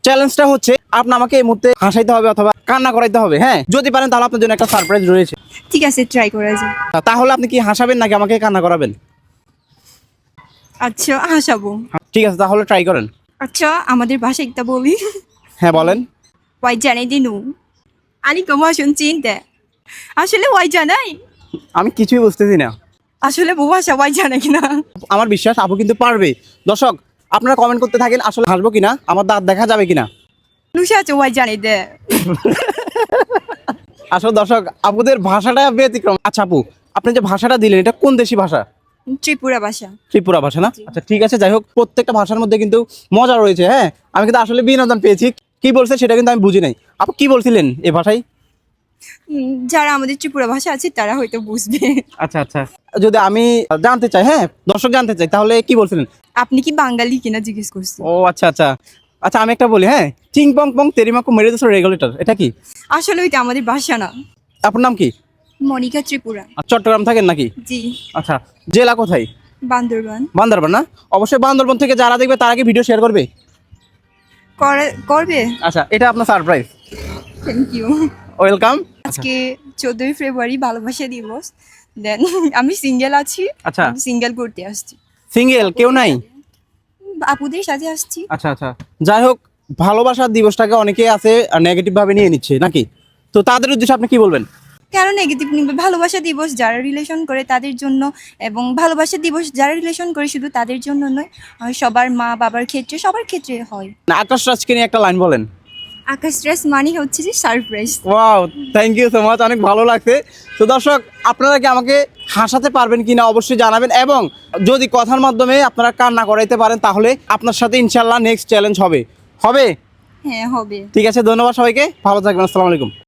চ্যালেঞ্জটা হচ্ছে আপনি আমাকে এই মুহূর্তে হাসাইতে হবে অথবা কান্না করাইতে হবে। হ্যাঁ, যদি পারেন তাহলে আপনার জন্য একটা সারপ্রাইজ রয়েছে। ঠিক আছে, ট্রাই করা যায়। তাহলে আপনি কি হাসাবেন নাকি আমাকে কান্না করাবেন? আচ্ছা, হাসাবো। ঠিক আছে, তাহলে ট্রাই করেন। আচ্ছা, আমাদের ভাষায় একটা বলি। হ্যাঁ বলেন। ওয়াই জানাই দিনু আনি কমা শুনছেন তে আসলে ওয়াই জানাই আমি কিছুই বুঝতেছি না। আসলে বউ ভাষা ওয়াই জানে কিনা। আমার বিশ্বাস আপু কিন্তু পারবে। দর্শক আপনারা কমেন্ট করতে থাকেন আসলে হাসবো কিনা, আমার দাঁত দেখা যাবে কিনা। লুসা আছে ওয়াই জানাই দে। আসলে দর্শক আপুদের ভাষাটা ব্যতিক্রম। আচ্ছা আপু, আপনি যে ভাষাটা দিলেন এটা কোন দেশি ভাষা? ত্রিপুরা ভাষা। ত্রিপুরা ভাষা না? আচ্ছা ঠিক আছে, যাই হোক প্রত্যেকটা ভাষার মধ্যে কিন্তু মজা রয়েছে। হ্যাঁ, আমি কিন্তু আসলে বিনোদন পেয়েছি। কি বলছে সেটা কিন্তু আমি বুঝি নাই। আপু কি বলছিলেন এই ভাষায়? যারা আমাদের ত্রিপুরা ভাষা আছে তারা হয়তো বুঝবে। আচ্ছা আচ্ছা, যদি আমি জানতে চাই, হ্যাঁ দর্শক জানতে চাই, তাহলে কি বলছিলেন? আপনি কি বাঙালি কিনা জিজ্ঞেস করছি। ও আচ্ছা আচ্ছা। আচ্ছা আমি একটা বলি, হ্যাঁ, চিং পং পং তেরিমাকু মেরে দিছো রেগুলেটর, এটা কি? আসলে ওইটা আমাদের ভাষা না। আপনার নাম কি? মনিকা ত্রিপুরা। আর চট্টগ্রাম থাকেন নাকি? জি। আচ্ছা, জেলা কোথায়? বান্দরবান। বান্দরবান না? অবশ্যই বান্দরবান থেকে যারা দেখবে তারা কি ভিডিও শেয়ার করবে? করবে। আচ্ছা, এটা আপনার সারপ্রাইজ। Thank you. ওয়েলকাম। আজকে 14ই ফেব্রুয়ারি ভালোবাসা দিবস। দেন আমি সিঙ্গেল আছি। আচ্ছা। সিঙ্গেল করতে আসছি। সিঙ্গেল কেউ নাই? আপুদের সাথে আসছি। আচ্ছা আচ্ছা, যাই হোক ভালোবাসার দিবসটাকে অনেকে আছে নেগেটিভ ভাবে নিয়ে নিচ্ছে নাকি, তো তাদের উদ্দেশ্যে আপনি কি বলবেন? কেন নেগেটিভ নিবে? ভালোবাসা দিবস যারা রিলেশন করে তাদের জন্য, এবং ভালোবাসা দিবস যারা রিলেশন করে শুধু তাদের জন্য নয়, সবার মা বাবার ক্ষেত্রে, সবার ক্ষেত্রে হয়। না, আকাশ রাজকে নিয়ে একটা লাইন বলেন। আকাশ স্ট্রেস মানে হচ্ছে যে surprise. Wow, thank you so much, অনেক ভালো লাগছে। তো দর্শক আপনারা কি আমাকে হাসাতে পারবেন কিনা অবশ্যই জানাবেন, এবং যদি কথার মাধ্যমে আপনারা কান্না করাইতে পারেন তাহলে আপনার সাথে ইনশাল্লাহ নেক্সট চ্যালেঞ্জ হবে। হবে? হ্যাঁ, হবে। ঠিক আছে, ধন্যবাদ সবাইকে, ভালো থাকবেন, আসসালামু আলাইকুম।